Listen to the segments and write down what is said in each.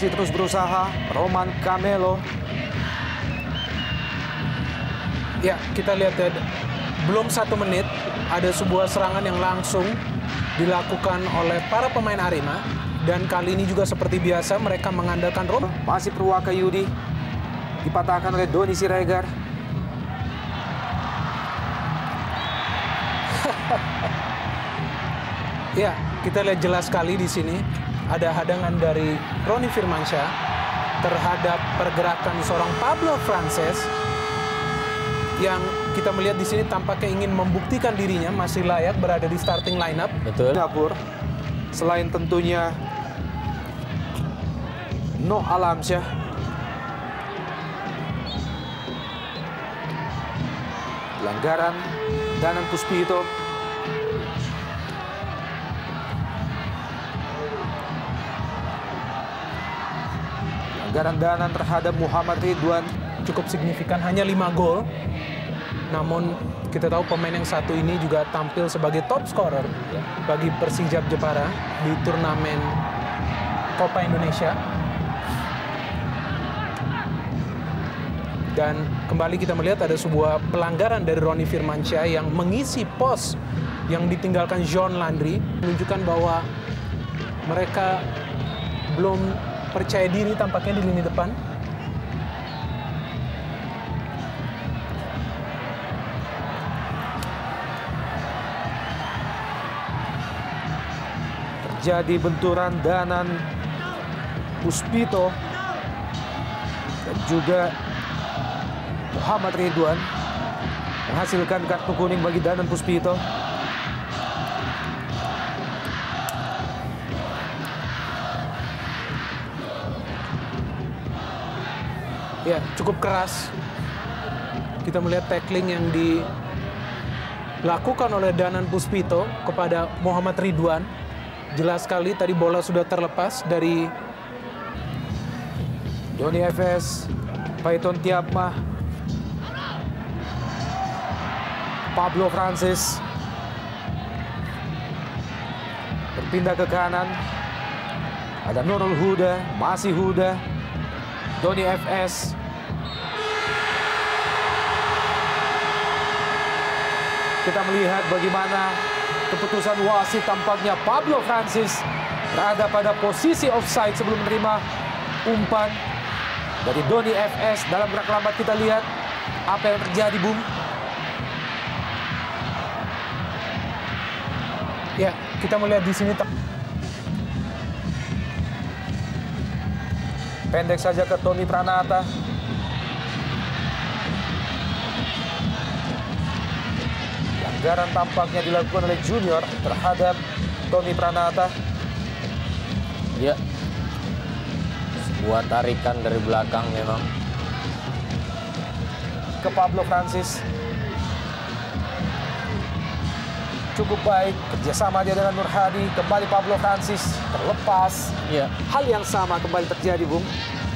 masih terus berusaha. Roman Camelo. Ya, kita lihat ya, belum 1 menit ada sebuah serangan yang langsung dilakukan oleh para pemain Arema. Dan kali ini juga seperti biasa mereka mengandalkan Roman. Masih Purwaka Yudi. Dipatahkan oleh Doni Siregar. Ya, kita lihat jelas sekali di sini ada hadangan dari Roni Firmansyah terhadap pergerakan seorang Pablo Frances yang kita melihat di sini tampaknya ingin membuktikan dirinya masih layak berada di starting lineup. Betul. Dapur. Selain tentunya No Alamsyah. Pelanggaran Danan Puspito. Pelanggaran Danan terhadap Muhammad Ridwan. Cukup signifikan, hanya 5 gol. Namun kita tahu pemain yang satu ini juga tampil sebagai top scorer bagi Persijap Jepara di turnamen Copa Indonesia. Dan kembali kita melihat ada sebuah pelanggaran dari Roni Firmansyah yang mengisi pos yang ditinggalkan John Landry, menunjukkan bahwa mereka belum percaya diri tampaknya di lini depan. Terjadi benturan Danan Puspito dan juga Muhammad Ridwan, menghasilkan kartu kuning bagi Danan Puspito. Ya, cukup keras. Kita melihat tackling yang dilakukan oleh Danan Puspito kepada Muhammad Ridwan. Jelas sekali tadi bola sudah terlepas dari Doni FS, Paiton Tiapmah, Pablo Francis berpindah ke kanan. Ada Nurul Huda, masih Huda, Doni FS. Kita melihat bagaimana keputusan wasit, tampaknya Pablo Francis berada pada posisi offside sebelum menerima umpan dari Doni FS. Dalam gerak lambat kita lihat apa yang terjadi, Bung. Ya, kita melihat di sini Pendek saja ke Tony Pranata. Pelanggaran tampaknya dilakukan oleh Junior terhadap Tony Pranata. Ya, sebuah tarikan dari belakang memang. Ke Pablo Francis. Cukup baik kerjasama dia dengan Nur Hadi. Kembali Pablo Francis terlepas. Ya, Hal yang sama kembali terjadi, Bung.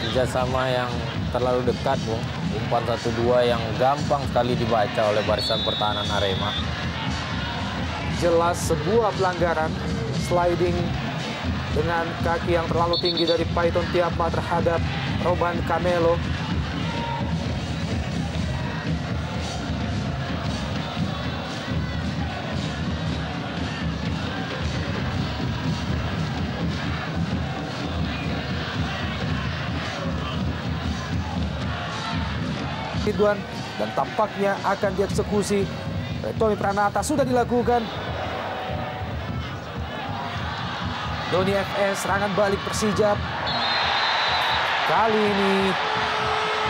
kerjasama yang terlalu dekat, Bung. Umpan 1-2 yang gampang sekali dibaca oleh barisan pertahanan Arema. Jelas sebuah pelanggaran, sliding dengan kaki yang terlalu tinggi dari Paiton Tiapmah terhadap Roman Camelo. Ridwan, dan tampaknya akan dieksekusi oleh Tony Pranata. Sudah dilakukan. Doni FS, serangan balik Persijap. Kali ini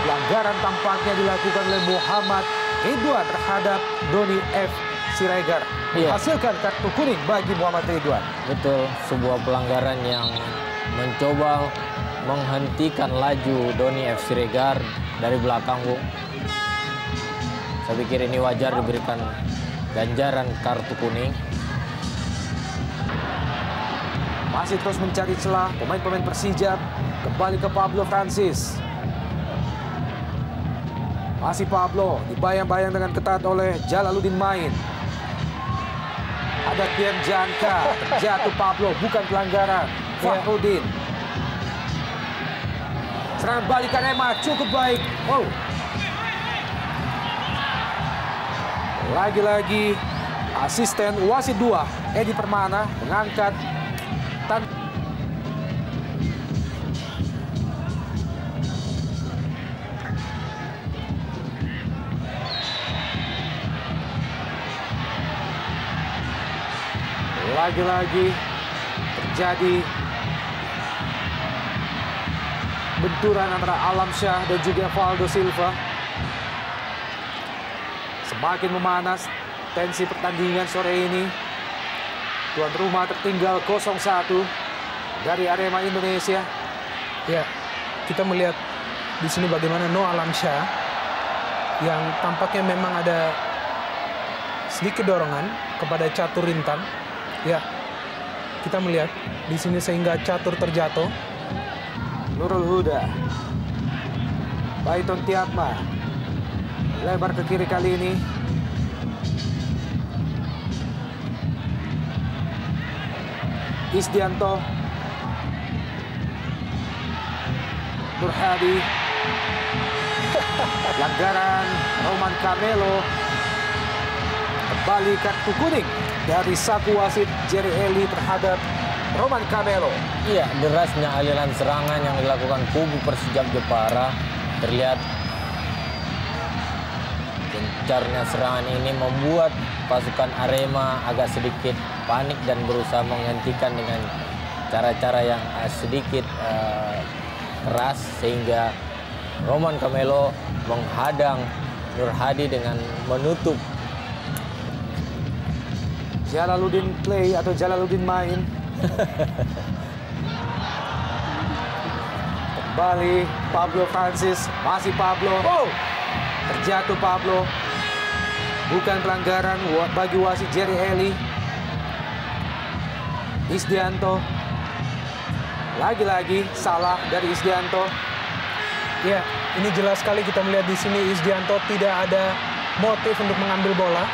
pelanggaran tampaknya dilakukan oleh Muhammad Ridwan terhadap Doni F. Siregar. Menghasilkan kartu kuning bagi Muhammad Ridwan. Betul, sebuah pelanggaran yang mencoba menghentikan laju Doni F. Siregar dari belakang, Bung. Saya pikir ini wajar diberikan ganjaran kartu kuning. Masih terus mencari celah pemain-pemain Persijap. Kembali ke Pablo Francis. Masih Pablo, dibayang-bayang dengan ketat oleh Jalaluddin Main. Ada Kian Janka, terjatuh Pablo, bukan pelanggaran. Fakhrudin. Serangan balik Arema cukup baik. Wow. Lagi-lagi asisten wasit 2 Edi Permana mengangkat lagi-lagi terjadi benturan antara Alamsyah dan juga Valdo Silva. Semakin memanas tensi pertandingan sore ini. Tuan rumah tertinggal 0-1 dari Arema Indonesia. Ya, kita melihat di sini bagaimana Noah Alamsyah yang tampaknya memang ada sedikit dorongan kepada Catur Rintang. Ya, kita melihat di sini sehingga Catur terjatuh. Nurul Huda, Baiton Tiatma, lebar ke kiri kali ini. Isdianto, Nur Hadi, pelanggaran Roman Camelo, kembali kartu kuning dari saku wasit Jerry Eli terhadap Roman Camelo. Iya, derasnya aliran serangan yang dilakukan kubu Persijap Jepara terlihat. Gencarnya serangan ini membuat pasukan Arema agak sedikit panik dan berusaha menghentikan dengan cara-cara yang sedikit keras, sehingga Roman Camelo menghadang Nur Hadi dengan menutup. Jalaluddin play atau Jalaluddin main. Kembali Pablo Francis, masih Pablo. Oh, terjatuh Pablo. Bukan pelanggaran bagi wasit Jerry Eli. Isdianto. Lagi-lagi salah dari Isdianto. Ya, ini jelas sekali kita melihat di sini Isdianto tidak ada motif untuk mengambil bola.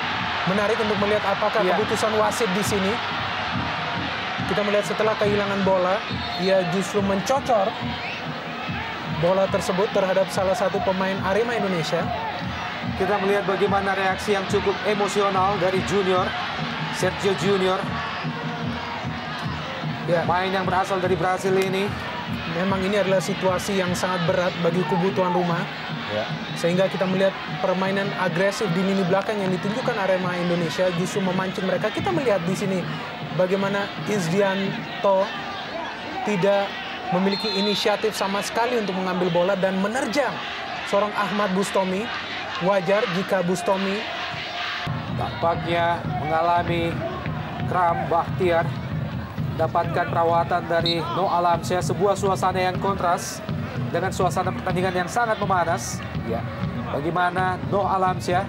Menarik untuk melihat apakah keputusan wasit di sini. Kita melihat setelah kehilangan bola, ia justru mencocor bola tersebut terhadap salah satu pemain Arema Indonesia. Kita melihat bagaimana reaksi yang cukup emosional dari Junior, Sergio Junior. Ya, main yang berasal dari Brasil ini. Memang ini adalah situasi yang sangat berat bagi kubu tuan rumah. Ya. Sehingga kita melihat permainan agresif di lini belakang yang ditunjukkan Arema Indonesia justru memancing mereka. Kita melihat di sini bagaimana Isdianto tidak memiliki inisiatif sama sekali untuk mengambil bola dan menerjang seorang Ahmad Bustomi. Wajar jika Bustomi tampaknya mengalami kram. Bahtiar dapatkan perawatan dari Noah Alamsyah. Sebuah suasana yang kontras dengan suasana pertandingan yang sangat memanas. Ya, bagaimana Noah Alamsyah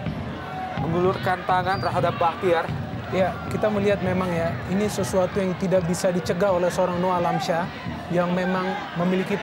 mengulurkan tangan terhadap Bahtiar. Ya, kita melihat memang ya, ini sesuatu yang tidak bisa dicegah oleh seorang Noah Alamsyah yang memang memiliki